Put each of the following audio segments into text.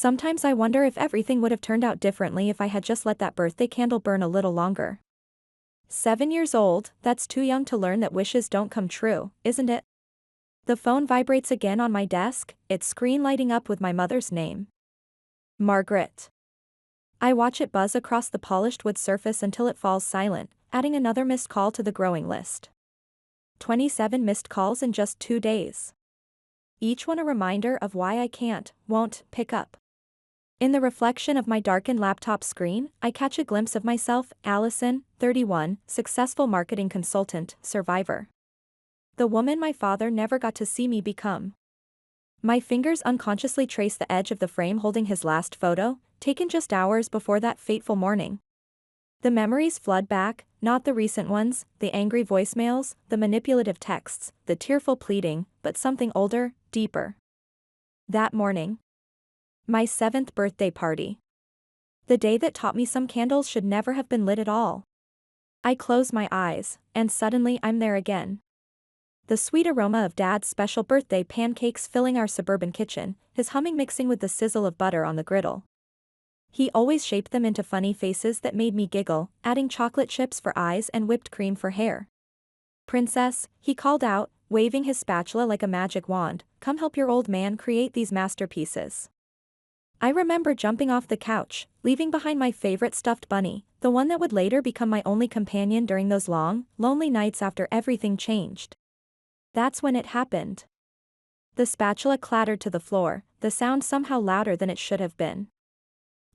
Sometimes I wonder if everything would have turned out differently if I had just let that birthday candle burn a little longer. 7 years old, that's too young to learn that wishes don't come true, isn't it? The phone vibrates again on my desk, its screen lighting up with my mother's name. Margaret. I watch it buzz across the polished wood surface until it falls silent, adding another missed call to the growing list. 27 missed calls in just 2 days. Each one a reminder of why I won't pick up. In the reflection of my darkened laptop screen, I catch a glimpse of myself, Allison, 31, successful marketing consultant, survivor. The woman my father never got to see me become. My fingers unconsciously trace the edge of the frame holding his last photo, taken just hours before that fateful morning. The memories flood back, not the recent ones, the angry voicemails, the manipulative texts, the tearful pleading, but something older, deeper. That morning. My 7th birthday party. The day that taught me some candles should never have been lit at all. I close my eyes, and suddenly I'm there again. The sweet aroma of Dad's special birthday pancakes filling our suburban kitchen, his humming mixing with the sizzle of butter on the griddle. He always shaped them into funny faces that made me giggle, adding chocolate chips for eyes and whipped cream for hair. "Princess," he called out, waving his spatula like a magic wand, "come help your old man create these masterpieces." I remember jumping off the couch, leaving behind my favorite stuffed bunny, the one that would later become my only companion during those long, lonely nights after everything changed. That's when it happened. The spatula clattered to the floor, the sound somehow louder than it should have been.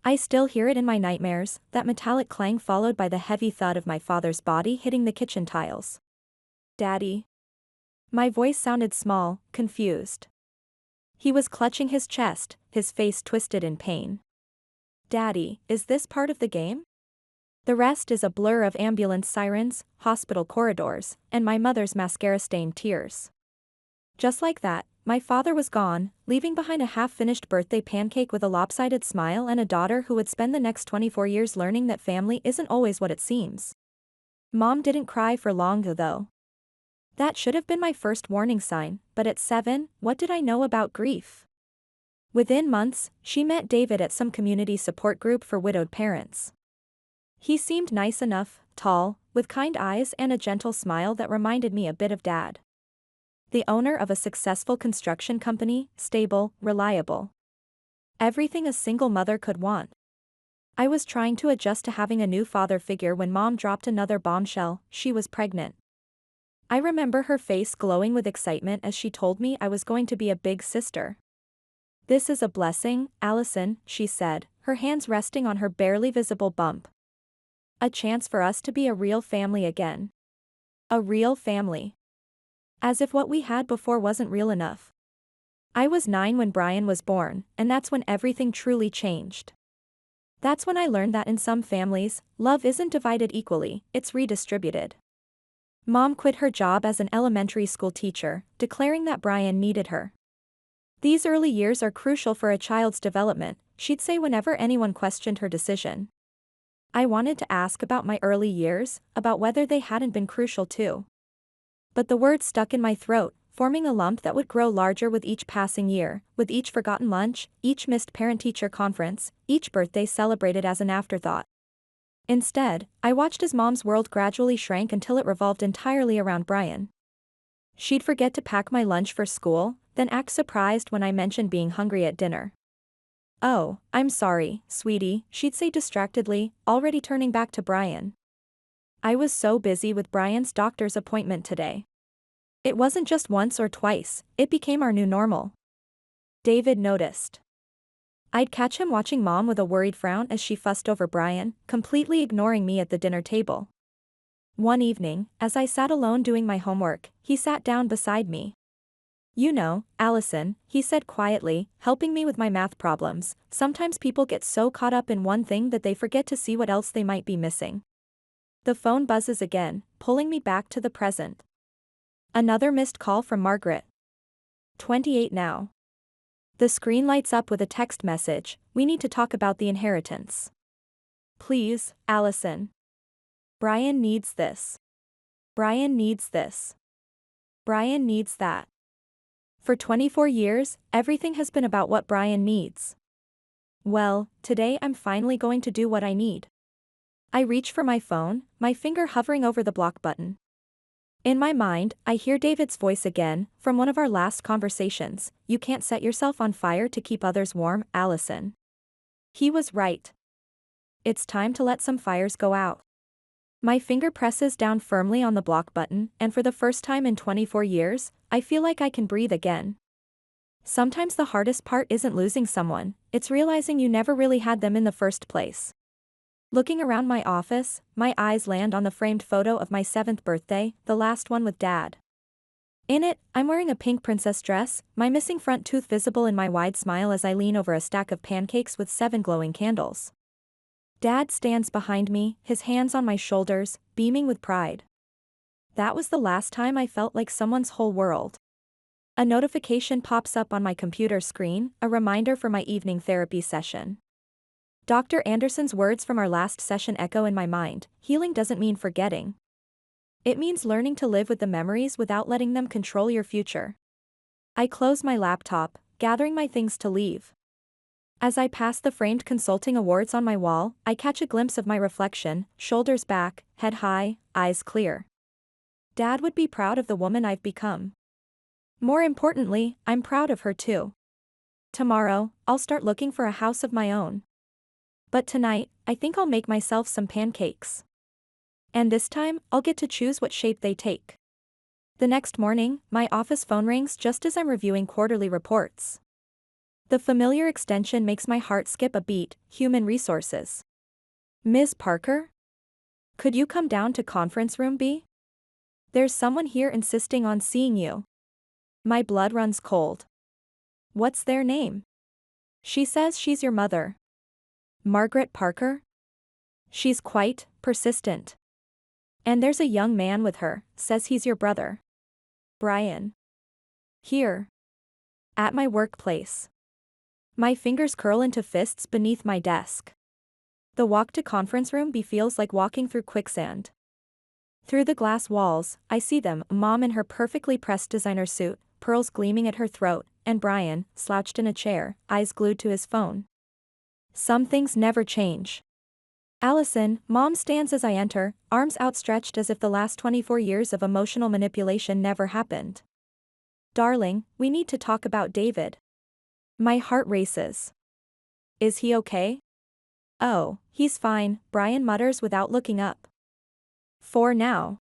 I still hear it in my nightmares, that metallic clang followed by the heavy thud of my father's body hitting the kitchen tiles. "Daddy." My voice sounded small, confused. He was clutching his chest, his face twisted in pain. "Daddy, is this part of the game?" The rest is a blur of ambulance sirens, hospital corridors, and my mother's mascara-stained tears. Just like that, my father was gone, leaving behind a half-finished birthday pancake with a lopsided smile and a daughter who would spend the next 24 years learning that family isn't always what it seems. Mom didn't cry for long though. That should have been my first warning sign, but at 7, what did I know about grief? Within months, she met David at some community support group for widowed parents. He seemed nice enough, tall, with kind eyes and a gentle smile that reminded me a bit of Dad. The owner of a successful construction company, stable, reliable. Everything a single mother could want. I was trying to adjust to having a new father figure when Mom dropped another bombshell: she was pregnant. I remember her face glowing with excitement as she told me I was going to be a big sister. "This is a blessing, Allison," she said, her hands resting on her barely visible bump. "A chance for us to be a real family again. A real family." As if what we had before wasn't real enough. I was 9 when Brian was born, and that's when everything truly changed. That's when I learned that in some families, love isn't divided equally, it's redistributed. Mom quit her job as an elementary school teacher, declaring that Brian needed her. "These early years are crucial for a child's development," she'd say whenever anyone questioned her decision. I wanted to ask about my early years, about whether they hadn't been crucial too. But the words stuck in my throat, forming a lump that would grow larger with each passing year, with each forgotten lunch, each missed parent-teacher conference, each birthday celebrated as an afterthought. Instead, I watched as Mom's world gradually shrank until it revolved entirely around Brian. She'd forget to pack my lunch for school, then act surprised when I mentioned being hungry at dinner. "Oh, I'm sorry, sweetie," she'd say distractedly, already turning back to Brian. "I was so busy with Brian's doctor's appointment today." It wasn't just once or twice, it became our new normal. David noticed. I'd catch him watching Mom with a worried frown as she fussed over Brian, completely ignoring me at the dinner table. One evening, as I sat alone doing my homework, he sat down beside me. "You know, Allison," he said quietly, helping me with my math problems, "sometimes people get so caught up in one thing that they forget to see what else they might be missing." The phone buzzes again, pulling me back to the present. Another missed call from Margaret. 28 now. The screen lights up with a text message: "We need to talk about the inheritance. Please, Allison. Brian needs this. Brian needs this. Brian needs that." For 24 years, everything has been about what Brian needs. Well, today I'm finally going to do what I need. I reach for my phone, my finger hovering over the block button. In my mind, I hear David's voice again, from one of our last conversations. You can't set yourself on fire to keep others warm, Allison. He was right. It's time to let some fires go out. My finger presses down firmly on the block button, and for the first time in 24 years, I feel like I can breathe again. Sometimes the hardest part isn't losing someone, it's realizing you never really had them in the first place. Looking around my office, my eyes land on the framed photo of my 7th birthday, the last one with Dad. In it, I'm wearing a pink princess dress, my missing front tooth visible in my wide smile as I lean over a stack of pancakes with 7 glowing candles. Dad stands behind me, his hands on my shoulders, beaming with pride. That was the last time I felt like someone's whole world. A notification pops up on my computer screen, a reminder for my evening therapy session. Dr. Anderson's words from our last session echo in my mind. Healing doesn't mean forgetting. It means learning to live with the memories without letting them control your future. I close my laptop, gathering my things to leave. As I pass the framed consulting awards on my wall, I catch a glimpse of my reflection, shoulders back, head high, eyes clear. Dad would be proud of the woman I've become. More importantly, I'm proud of her too. Tomorrow, I'll start looking for a house of my own. But tonight, I think I'll make myself some pancakes. And this time, I'll get to choose what shape they take. The next morning, my office phone rings just as I'm reviewing quarterly reports. The familiar extension makes my heart skip a beat. Human Resources. Ms. Parker? Could you come down to conference room B? There's someone here insisting on seeing you. My blood runs cold. What's their name? She says she's your mother. Margaret Parker? She's quite persistent. And there's a young man with her, says he's your brother. Brian. Here. At my workplace. My fingers curl into fists beneath my desk. The walk to conference room B feels like walking through quicksand. Through the glass walls, I see them, Mom in her perfectly pressed designer suit, pearls gleaming at her throat, and Brian, slouched in a chair, eyes glued to his phone. Some things never change. Allison, Mom stands as I enter, arms outstretched as if the last 24 years of emotional manipulation never happened. Darling, we need to talk about David. My heart races. Is he okay? Oh, he's fine, Brian mutters without looking up. For now.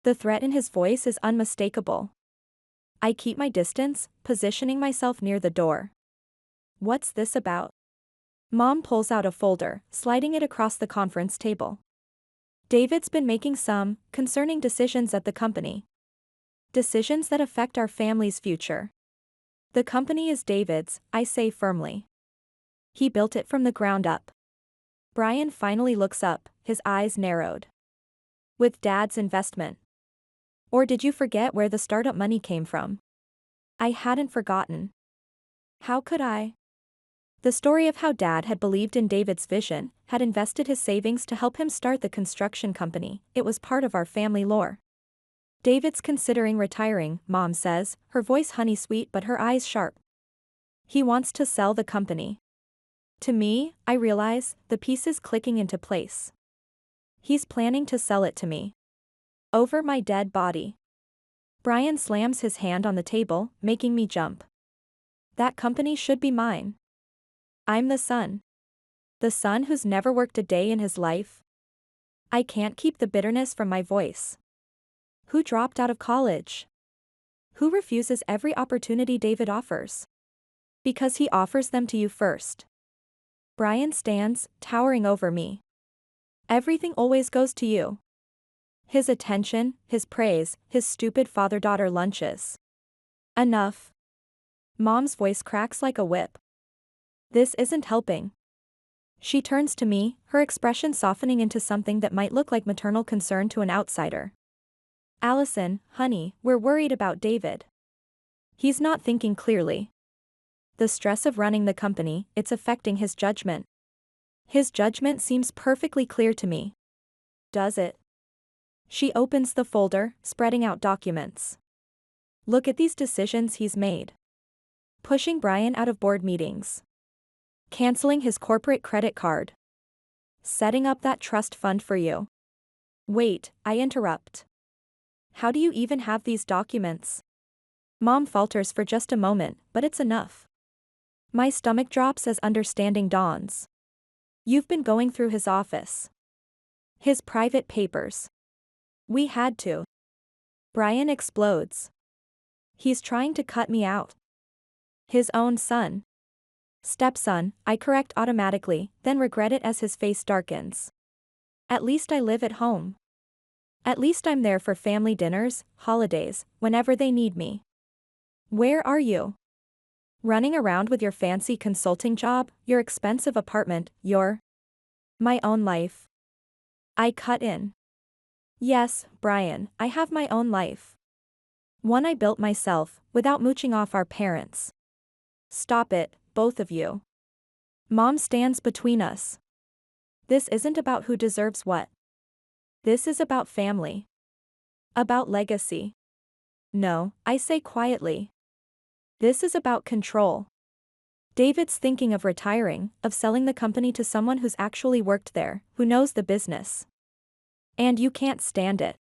The threat in his voice is unmistakable. I keep my distance, positioning myself near the door. What's this about? Mom pulls out a folder, sliding it across the conference table. David's been making some concerning decisions at the company. Decisions that affect our family's future. The company is David's, I say firmly. He built it from the ground up. Brian finally looks up, his eyes narrowed. With Dad's investment. Or did you forget where the startup money came from? I hadn't forgotten. How could I? The story of how Dad had believed in David's vision, had invested his savings to help him start the construction company, it was part of our family lore. David's considering retiring, Mom says, her voice honey-sweet but her eyes sharp. He wants to sell the company. To me, I realize, the pieces clicking into place. He's planning to sell it to me. Over my dead body. Brian slams his hand on the table, making me jump. That company should be mine. I'm the son. The son who's never worked a day in his life. I can't keep the bitterness from my voice. Who dropped out of college? Who refuses every opportunity David offers? Because he offers them to you first. Brian stands, towering over me. Everything always goes to you. His attention, his praise, his stupid father-daughter lunches. Enough. Mom's voice cracks like a whip. This isn't helping. She turns to me, her expression softening into something that might look like maternal concern to an outsider. Allison, honey, we're worried about David. He's not thinking clearly. The stress of running the company, it's affecting his judgment. His judgment seems perfectly clear to me. Does it? She opens the folder, spreading out documents. Look at these decisions he's made. Pushing Brian out of board meetings. Canceling his corporate credit card. Setting up that trust fund for you. Wait, I interrupt. How do you even have these documents? Mom falters for just a moment, but it's enough. My stomach drops as understanding dawns. You've been going through his office. His private papers. We had to. Brian explodes. He's trying to cut me out. His own son. Stepson, I correct automatically, then regret it as his face darkens. At least I live at home. At least I'm there for family dinners, holidays, whenever they need me. Where are you? Running around with your fancy consulting job, your expensive apartment, my own life. I cut in. Yes, Brian, I have my own life. One I built myself, without mooching off our parents. Stop it, both of you. Mom stands between us. This isn't about who deserves what. This is about family. About legacy. No, I say quietly. This is about control. David's thinking of retiring, of selling the company to someone who's actually worked there, who knows the business. And you can't stand it.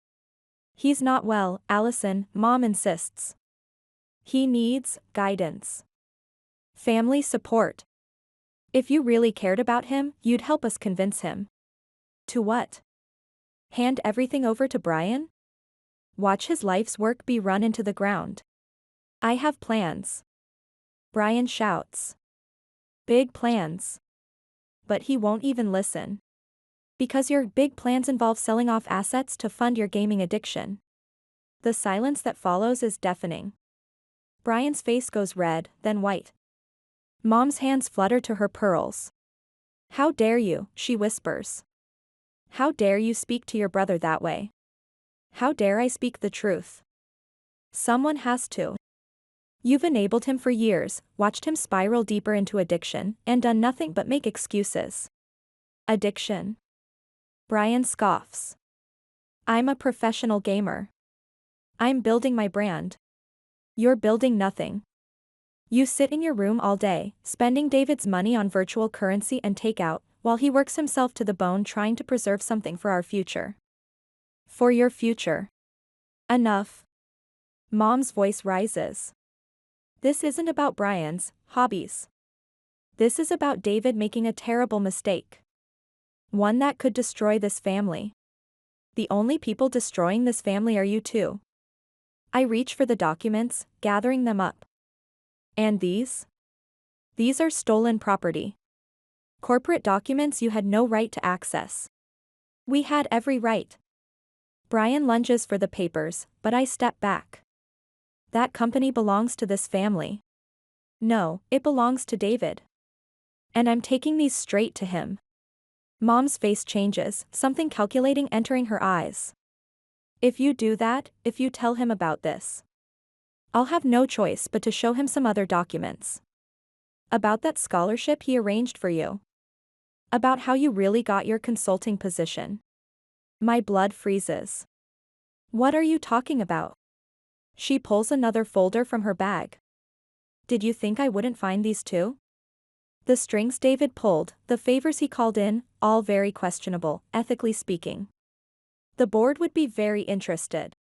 He's not well, Allison, Mom insists. He needs guidance. Family support. If you really cared about him, you'd help us convince him. To what? Hand everything over to Brian? Watch his life's work be run into the ground. I have plans. Brian shouts. Big plans. But he won't even listen. Because your big plans involve selling off assets to fund your gaming addiction. The silence that follows is deafening. Brian's face goes red, then white. Mom's hands flutter to her pearls. How dare you, she whispers. How dare you speak to your brother that way? How dare I speak the truth? Someone has to. You've enabled him for years, watched him spiral deeper into addiction, and done nothing but make excuses. Addiction. Brian scoffs. I'm a professional gamer. I'm building my brand. You're building nothing. You sit in your room all day, spending David's money on virtual currency and takeout, while he works himself to the bone trying to preserve something for our future. For your future. Enough. Mom's voice rises. This isn't about Brian's hobbies. This is about David making a terrible mistake. One that could destroy this family. The only people destroying this family are you two. I reach for the documents, gathering them up. And these? These are stolen property. Corporate documents you had no right to access. We had every right. Brian lunges for the papers, but I step back. That company belongs to this family. No, it belongs to David. And I'm taking these straight to him. Mom's face changes, something calculating entering her eyes. If you do that, if you tell him about this, I'll have no choice but to show him some other documents. About that scholarship he arranged for you. About how you really got your consulting position. My blood freezes. What are you talking about? She pulls another folder from her bag. Did you think I wouldn't find these too? The strings David pulled, the favors he called in, all very questionable, ethically speaking. The board would be very interested.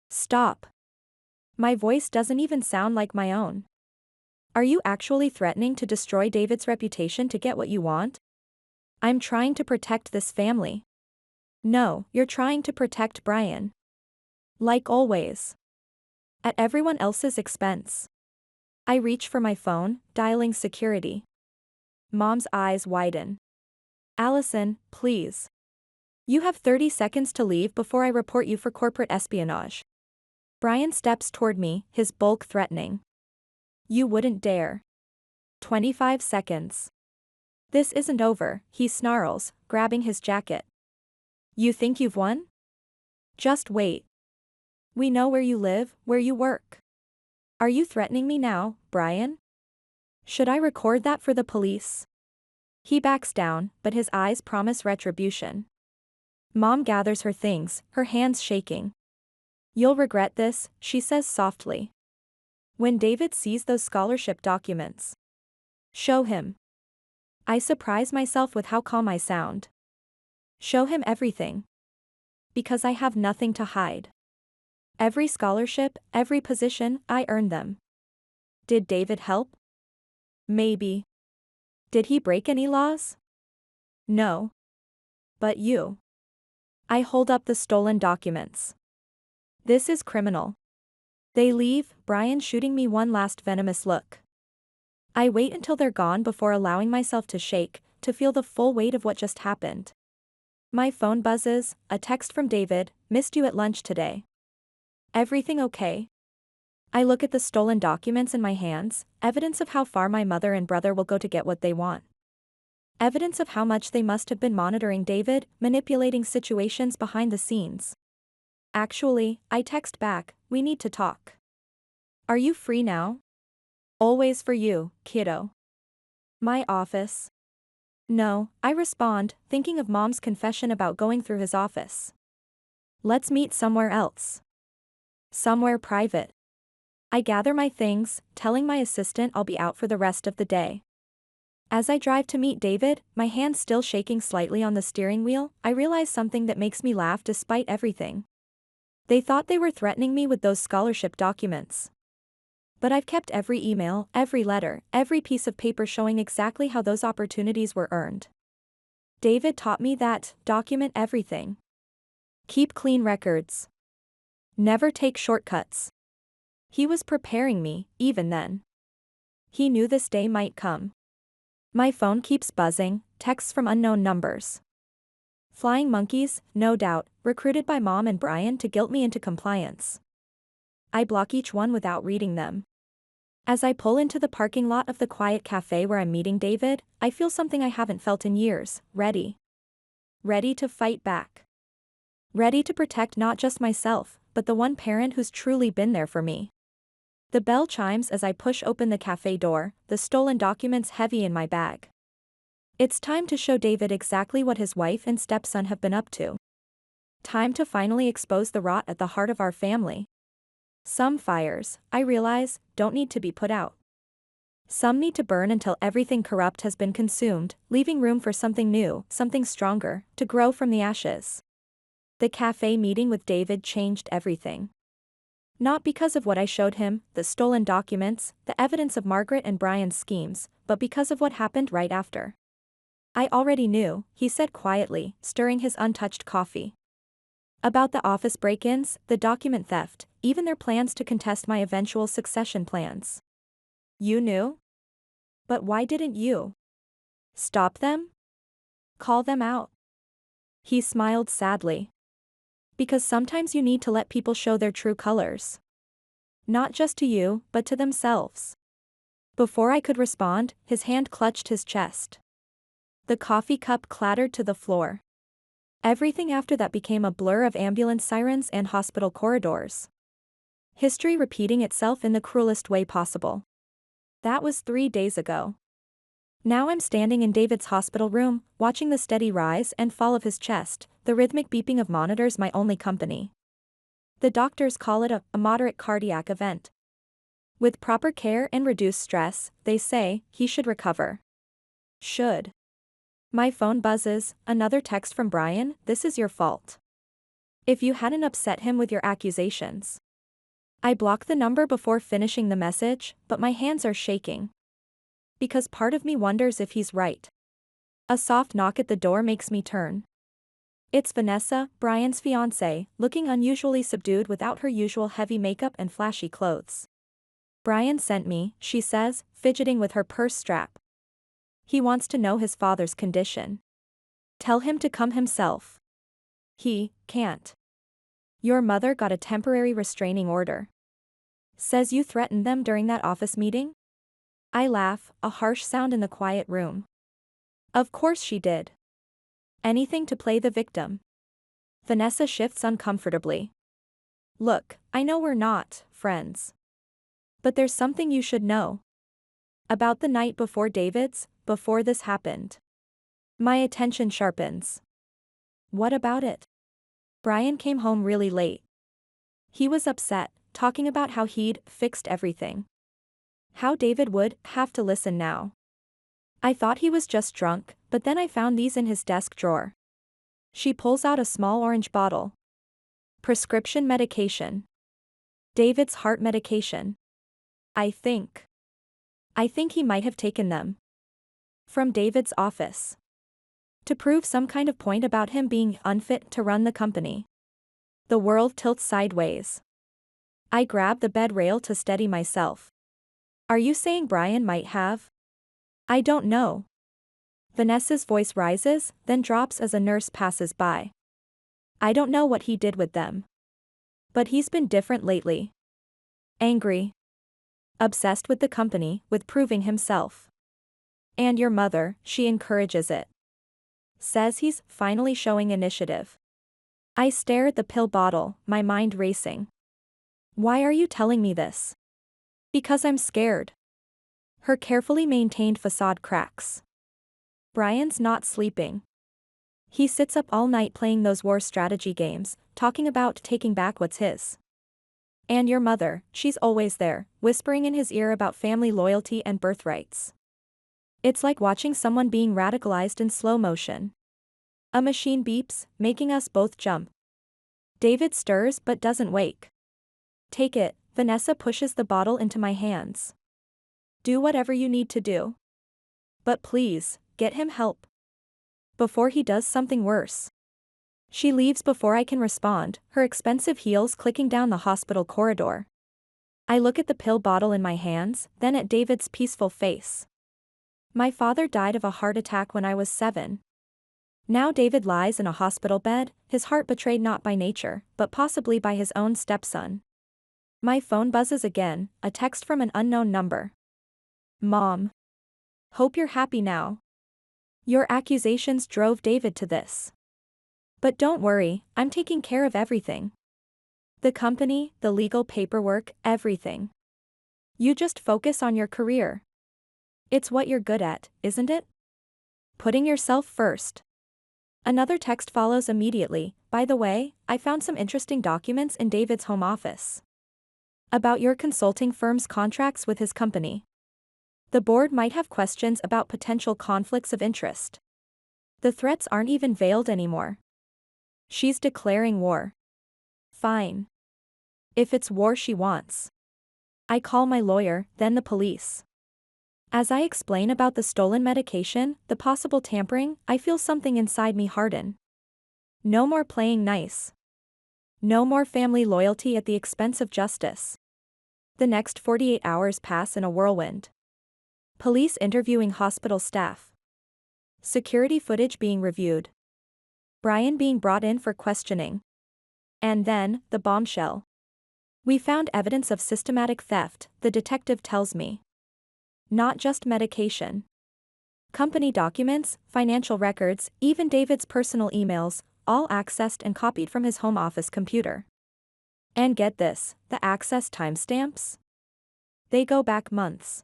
Stop. My voice doesn't even sound like my own. Are you actually threatening to destroy David's reputation to get what you want? I'm trying to protect this family. No, you're trying to protect Brian. Like always. At everyone else's expense. I reach for my phone, dialing security. Mom's eyes widen. Allison, please. You have 30 seconds to leave before I report you for corporate espionage. Brian steps toward me, his bulk threatening. You wouldn't dare. 25 seconds. This isn't over, he snarls, grabbing his jacket. You think you've won? Just wait. We know where you live, where you work. Are you threatening me now, Brian? Should I record that for the police? He backs down, but his eyes promise retribution. Mom gathers her things, her hands shaking. You'll regret this, she says softly. When David sees those scholarship documents. Show him. I surprise myself with how calm I sound. Show him everything. Because I have nothing to hide. Every scholarship, every position, I earned them. Did David help? Maybe. Did he break any laws? No. But you. I hold up the stolen documents. This is criminal. They leave, Brian shooting me one last venomous look. I wait until they're gone before allowing myself to shake, to feel the full weight of what just happened. My phone buzzes, a text from David, missed you at lunch today. Everything okay? I look at the stolen documents in my hands, evidence of how far my mother and brother will go to get what they want. Evidence of how much they must have been monitoring David, manipulating situations behind the scenes. Actually, I text back, we need to talk. Are you free now? Always for you, kiddo. My office. No, I respond, thinking of Mom's confession about going through his office. Let's meet somewhere else. Somewhere private. I gather my things, telling my assistant I'll be out for the rest of the day. As I drive to meet David, my hand still shaking slightly on the steering wheel, I realize something that makes me laugh despite everything. They thought they were threatening me with those scholarship documents. But I've kept every email, every letter, every piece of paper showing exactly how those opportunities were earned. David taught me that, document everything. Keep clean records. Never take shortcuts. He was preparing me, even then. He knew this day might come. My phone keeps buzzing, texts from unknown numbers. Flying monkeys, no doubt, recruited by Mom and Brian to guilt me into compliance. I block each one without reading them. As I pull into the parking lot of the quiet cafe where I'm meeting David, I feel something I haven't felt in years, ready. Ready to fight back. Ready to protect not just myself, but the one parent who's truly been there for me. The bell chimes as I push open the cafe door, the stolen documents heavy in my bag. It's time to show David exactly what his wife and stepson have been up to. Time to finally expose the rot at the heart of our family. Some fires, I realize, don't need to be put out. Some need to burn until everything corrupt has been consumed, leaving room for something new, something stronger, to grow from the ashes. The cafe meeting with David changed everything. Not because of what I showed him, the stolen documents, the evidence of Margaret and Brian's schemes, but because of what happened right after. I already knew, he said quietly, stirring his untouched coffee. About the office break-ins, the document theft, even their plans to contest my eventual succession plans. You knew? But why didn't you? Stop them? Call them out? He smiled sadly. Because sometimes you need to let people show their true colors. Not just to you, but to themselves. Before I could respond, his hand clutched his chest. The coffee cup clattered to the floor. Everything after that became a blur of ambulance sirens and hospital corridors. History repeating itself in the cruelest way possible. That was 3 days ago. Now I'm standing in David's hospital room, watching the steady rise and fall of his chest, the rhythmic beeping of monitors my only company. The doctors call it a moderate cardiac event. With proper care and reduced stress, they say, he should recover. Should. My phone buzzes, another text from Brian, this is your fault. If you hadn't upset him with your accusations. I block the number before finishing the message, but my hands are shaking. Because part of me wonders if he's right. A soft knock at the door makes me turn. It's Vanessa, Brian's fiancée, looking unusually subdued without her usual heavy makeup and flashy clothes. Brian sent me, she says, fidgeting with her purse strap. He wants to know his father's condition. Tell him to come himself. He can't. Your mother got a temporary restraining order. Says you threatened them during that office meeting? I laugh, a harsh sound in the quiet room. Of course she did. Anything to play the victim. Vanessa shifts uncomfortably. Look, I know we're not friends. But there's something you should know. About the night before David's, before this happened. My attention sharpens. What about it? Brian came home really late. He was upset, talking about how he'd fixed everything. How David would have to listen now. I thought he was just drunk, but then I found these in his desk drawer. She pulls out a small orange bottle. Prescription medication. David's heart medication. I think he might have taken them from David's office to prove some kind of point about him being unfit to run the company. The world tilts sideways. I grab the bed rail to steady myself. Are you saying Brian might have? I don't know. Vanessa's voice rises, then drops as a nurse passes by. I don't know what he did with them. But he's been different lately. Angry. Obsessed with the company, with proving himself. And your mother, she encourages it. Says he's finally showing initiative. I stare at the pill bottle, my mind racing. Why are you telling me this? Because I'm scared. Her carefully maintained facade cracks. Brian's not sleeping. He sits up all night playing those war strategy games, talking about taking back what's his. And your mother, she's always there, whispering in his ear about family loyalty and birthrights. It's like watching someone being radicalized in slow motion. A machine beeps, making us both jump. David stirs but doesn't wake. Take it, Vanessa pushes the bottle into my hands. Do whatever you need to do. But please, get him help. Before he does something worse. She leaves before I can respond, her expensive heels clicking down the hospital corridor. I look at the pill bottle in my hands, then at David's peaceful face. My father died of a heart attack when I was 7. Now David lies in a hospital bed, his heart betrayed not by nature, but possibly by his own stepson. My phone buzzes again, a text from an unknown number. Mom. Hope you're happy now. Your accusations drove David to this. But don't worry, I'm taking care of everything. The company, the legal paperwork, everything. You just focus on your career. It's what you're good at, isn't it? Putting yourself first. Another text follows immediately. By the way, I found some interesting documents in David's home office. About your consulting firm's contracts with his company. The board might have questions about potential conflicts of interest. The threats aren't even veiled anymore. She's declaring war. Fine. If it's war she wants. I call my lawyer, then the police. As I explain about the stolen medication, the possible tampering, I feel something inside me harden. No more playing nice. No more family loyalty at the expense of justice. The next 48 hours pass in a whirlwind. Police interviewing hospital staff. Security footage being reviewed. Brian being brought in for questioning. And then, the bombshell. We found evidence of systematic theft, the detective tells me. Not just medication. Company documents, financial records, even David's personal emails, all accessed and copied from his home office computer. And get this, the access timestamps? They go back months.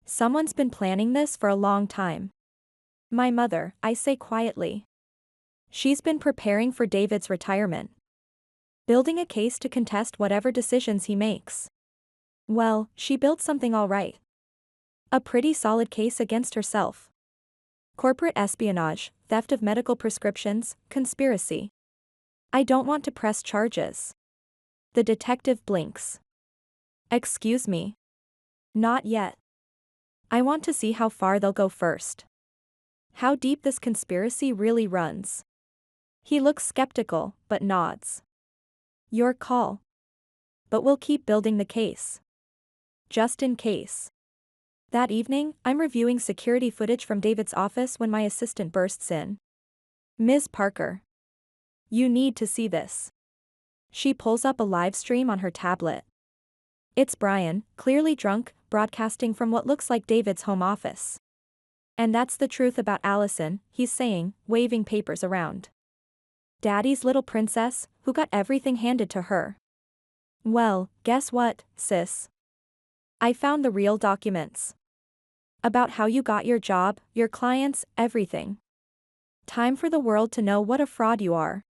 Someone's been planning this for a long time. My mother, I say quietly. She's been preparing for David's retirement. Building a case to contest whatever decisions he makes. Well, she built something all right. A pretty solid case against herself. Corporate espionage, theft of medical prescriptions, conspiracy. I don't want to press charges. The detective blinks. Excuse me. Not yet. I want to see how far they'll go first. How deep this conspiracy really runs. He looks skeptical, but nods. Your call. But we'll keep building the case. Just in case. That evening, I'm reviewing security footage from David's office when my assistant bursts in. Ms. Parker. You need to see this. She pulls up a live stream on her tablet. It's Brian, clearly drunk, broadcasting from what looks like David's home office. And that's the truth about Allison, he's saying, waving papers around. Daddy's little princess, who got everything handed to her. Well, guess what, sis? I found the real documents. About how you got your job, your clients, everything. Time for the world to know what a fraud you are.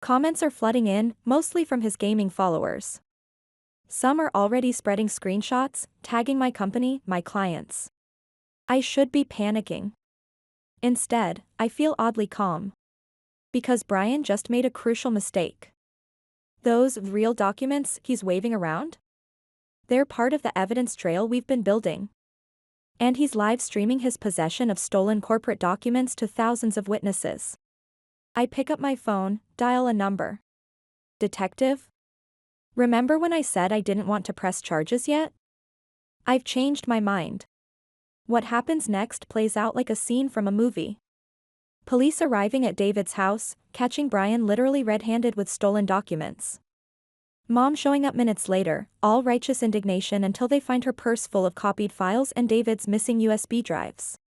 Comments are flooding in, mostly from his gaming followers. Some are already spreading screenshots, tagging my company, my clients. I should be panicking. Instead, I feel oddly calm. Because Brian just made a crucial mistake. Those real documents he's waving around? They're part of the evidence trail we've been building. And he's live streaming his possession of stolen corporate documents to thousands of witnesses. I pick up my phone, dial a number. Detective? Remember when I said I didn't want to press charges yet? I've changed my mind. What happens next plays out like a scene from a movie. Police arriving at David's house, catching Brian literally red-handed with stolen documents. Mom showing up minutes later, all righteous indignation until they find her purse full of copied files and David's missing USB drives.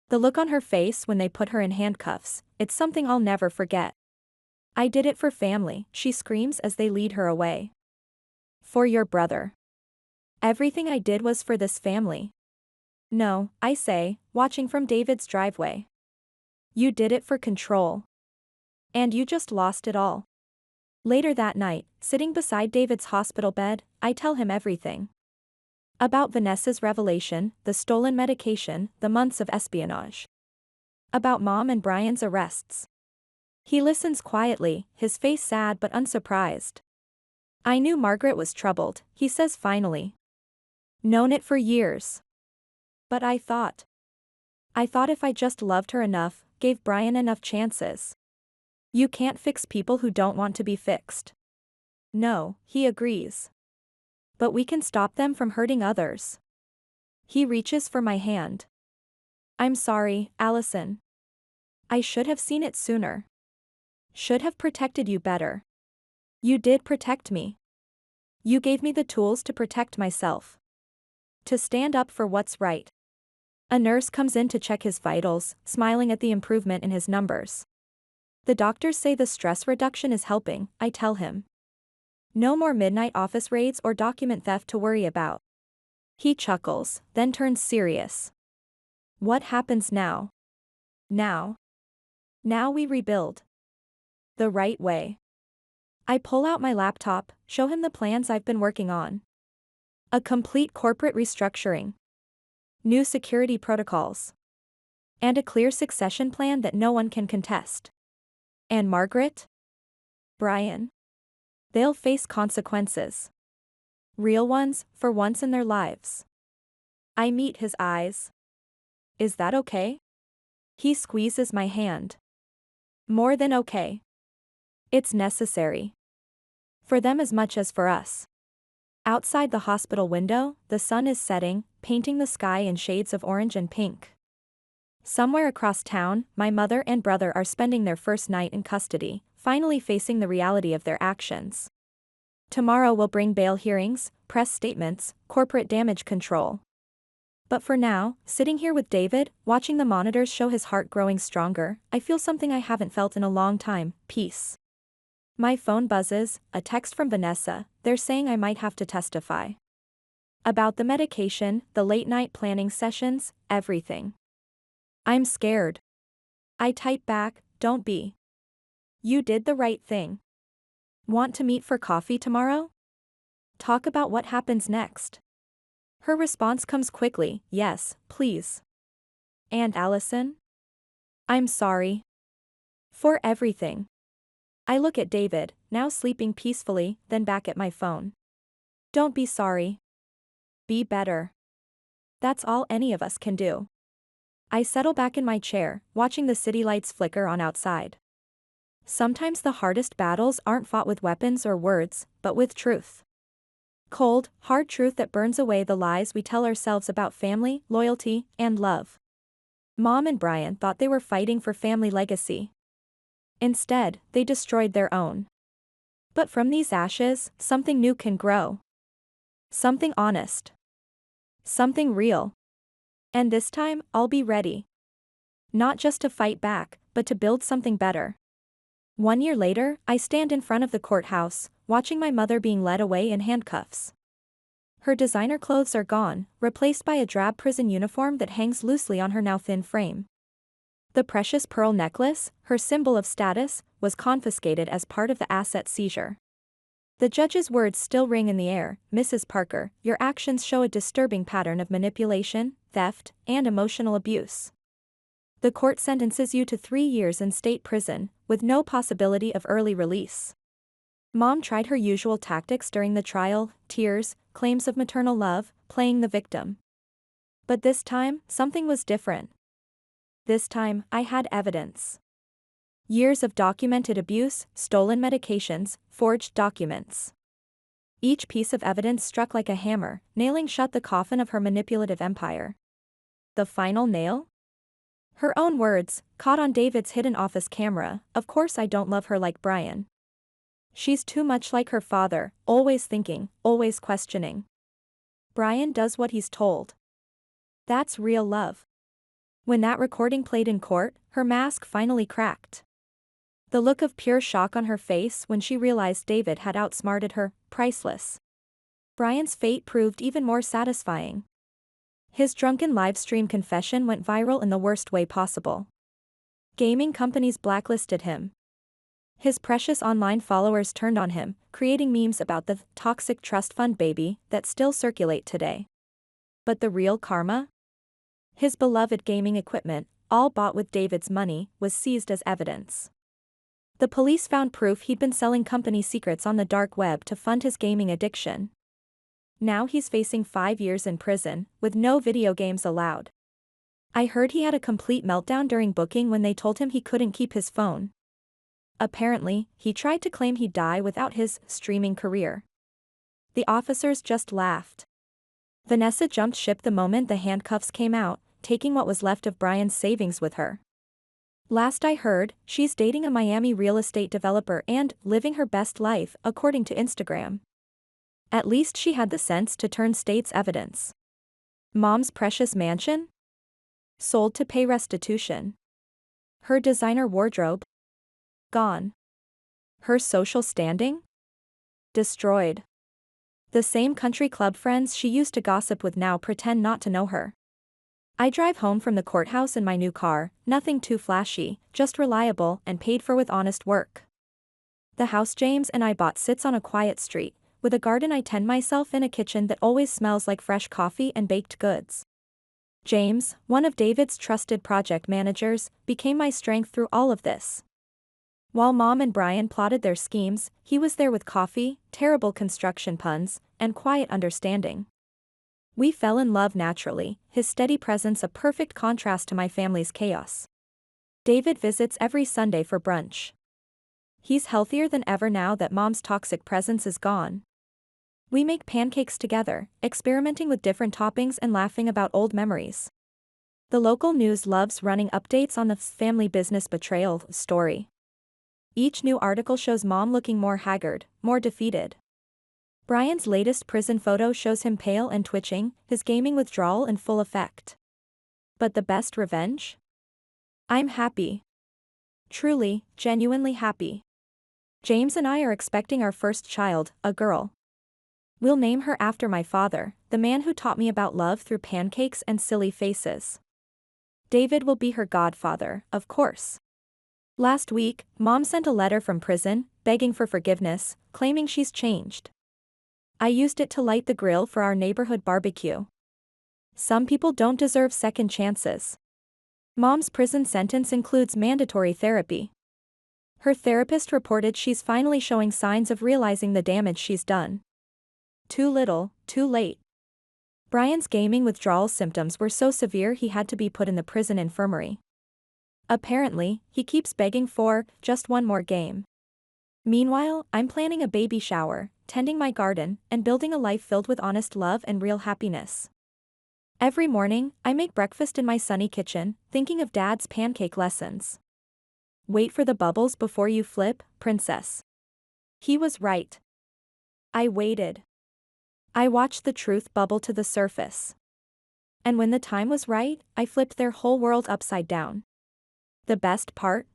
The look on her face when they put her in handcuffs, it's something I'll never forget. I did it for family, she screams as they lead her away. For your brother. Everything I did was for this family. No, I say, watching from David's driveway. You did it for control. And you just lost it all. Later that night, sitting beside David's hospital bed, I tell him everything. About Vanessa's revelation, the stolen medication, the months of espionage. About Mom and Brian's arrests. He listens quietly, his face sad but unsurprised. I knew Margaret was troubled, he says finally. Known it for years. But I thought if I just loved her enough, gave Brian enough chances. You can't fix people who don't want to be fixed. No, he agrees. But we can stop them from hurting others. He reaches for my hand. I'm sorry, Allison. I should have seen it sooner. Should have protected you better. You did protect me. You gave me the tools to protect myself. To stand up for what's right. A nurse comes in to check his vitals, smiling at the improvement in his numbers. The doctors say the stress reduction is helping, I tell him. No more midnight office raids or document theft to worry about. He chuckles, then turns serious. What happens now? Now we rebuild. The right way. I pull out my laptop, show him the plans I've been working on. A complete corporate restructuring. New security protocols. And a clear succession plan that no one can contest. And Margaret? Brian? They'll face consequences. Real ones, for once in their lives. I meet his eyes. Is that okay? He squeezes my hand. More than okay. It's necessary. For them as much as for us. Outside the hospital window, the sun is setting, painting the sky in shades of orange and pink. Somewhere across town, my mother and brother are spending their first night in custody, finally facing the reality of their actions. Tomorrow will bring bail hearings, press statements, corporate damage control. But for now, sitting here with David, watching the monitors show his heart growing stronger, I feel something I haven't felt in a long time, peace. My phone buzzes, a text from Vanessa, they're saying I might have to testify. About the medication, the late-night planning sessions, everything. I'm scared. I type back, don't be. You did the right thing. Want to meet for coffee tomorrow? Talk about what happens next. Her response comes quickly, yes, please. And Allison? I'm sorry. For everything. I look at David, now sleeping peacefully, then back at my phone. Don't be sorry. Be better. That's all any of us can do. I settle back in my chair, watching the city lights flicker on outside. Sometimes the hardest battles aren't fought with weapons or words, but with truth. Cold, hard truth that burns away the lies we tell ourselves about family, loyalty, and love. Mom and Brian thought they were fighting for family legacy. Instead, they destroyed their own. But from these ashes, something new can grow. Something honest. Something real. And this time, I'll be ready. Not just to fight back, but to build something better. 1 year later, I stand in front of the courthouse, watching my mother being led away in handcuffs. Her designer clothes are gone, replaced by a drab prison uniform that hangs loosely on her now thin frame. The precious pearl necklace, her symbol of status, was confiscated as part of the asset seizure. The judge's words still ring in the air, Mrs. Parker, your actions show a disturbing pattern of manipulation, theft, and emotional abuse. The court sentences you to 3 years in state prison, with no possibility of early release. Mom tried her usual tactics during the trial: tears, claims of maternal love, playing the victim. But this time, something was different. This time, I had evidence. Years of documented abuse, stolen medications, forged documents. Each piece of evidence struck like a hammer, nailing shut the coffin of her manipulative empire. The final nail? Her own words, caught on David's hidden office camera: "Of course I don't love her like Brian. She's too much like her father, always thinking, always questioning. Brian does what he's told. That's real love." When that recording played in court, her mask finally cracked. The look of pure shock on her face when she realized David had outsmarted her, priceless. Brian's fate proved even more satisfying. His drunken livestream confession went viral in the worst way possible. Gaming companies blacklisted him. His precious online followers turned on him, creating memes about the toxic trust fund baby that still circulate today. But the real karma? His beloved gaming equipment, all bought with David's money, was seized as evidence. The police found proof he'd been selling company secrets on the dark web to fund his gaming addiction. Now he's facing 5 years in prison, with no video games allowed. I heard he had a complete meltdown during booking when they told him he couldn't keep his phone. Apparently, he tried to claim he'd die without his streaming career. The officers just laughed. Vanessa jumped ship the moment the handcuffs came out, taking what was left of Brian's savings with her. Last I heard, she's dating a Miami real estate developer and living her best life, according to Instagram. At least she had the sense to turn state's evidence. Mom's precious mansion? Sold to pay restitution. Her designer wardrobe? Gone. Her social standing? Destroyed. The same country club friends she used to gossip with now pretend not to know her. I drive home from the courthouse in my new car, nothing too flashy, just reliable and paid for with honest work. The house James and I bought sits on a quiet street, with a garden I tend myself in, a kitchen that always smells like fresh coffee and baked goods. James, one of David's trusted project managers, became my strength through all of this. While Mom and Brian plotted their schemes, he was there with coffee, terrible construction puns, and quiet understanding. We fell in love naturally, his steady presence a perfect contrast to my family's chaos. David visits every Sunday for brunch. He's healthier than ever now that Mom's toxic presence is gone. We make pancakes together, experimenting with different toppings and laughing about old memories. The local news loves running updates on the family business betrayal story. Each new article shows Mom looking more haggard, more defeated. Brian's latest prison photo shows him pale and twitching, his gaming withdrawal in full effect. But the best revenge? I'm happy. Truly, genuinely happy. James and I are expecting our first child, a girl. We'll name her after my father, the man who taught me about love through pancakes and silly faces. David will be her godfather, of course. Last week, Mom sent a letter from prison, begging for forgiveness, claiming she's changed. I used it to light the grill for our neighborhood barbecue. Some people don't deserve second chances. Mom's prison sentence includes mandatory therapy. Her therapist reported she's finally showing signs of realizing the damage she's done. Too little, too late. Brian's gaming withdrawal symptoms were so severe he had to be put in the prison infirmary. Apparently, he keeps begging for just one more game. Meanwhile, I'm planning a baby shower, tending my garden, and building a life filled with honest love and real happiness. Every morning, I make breakfast in my sunny kitchen, thinking of Dad's pancake lessons. Wait for the bubbles before you flip, princess. He was right. I waited. I watched the truth bubble to the surface. And when the time was right, I flipped their whole world upside down. The best part?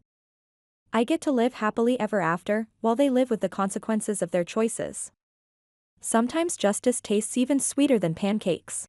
I get to live happily ever after, while they live with the consequences of their choices. Sometimes justice tastes even sweeter than pancakes.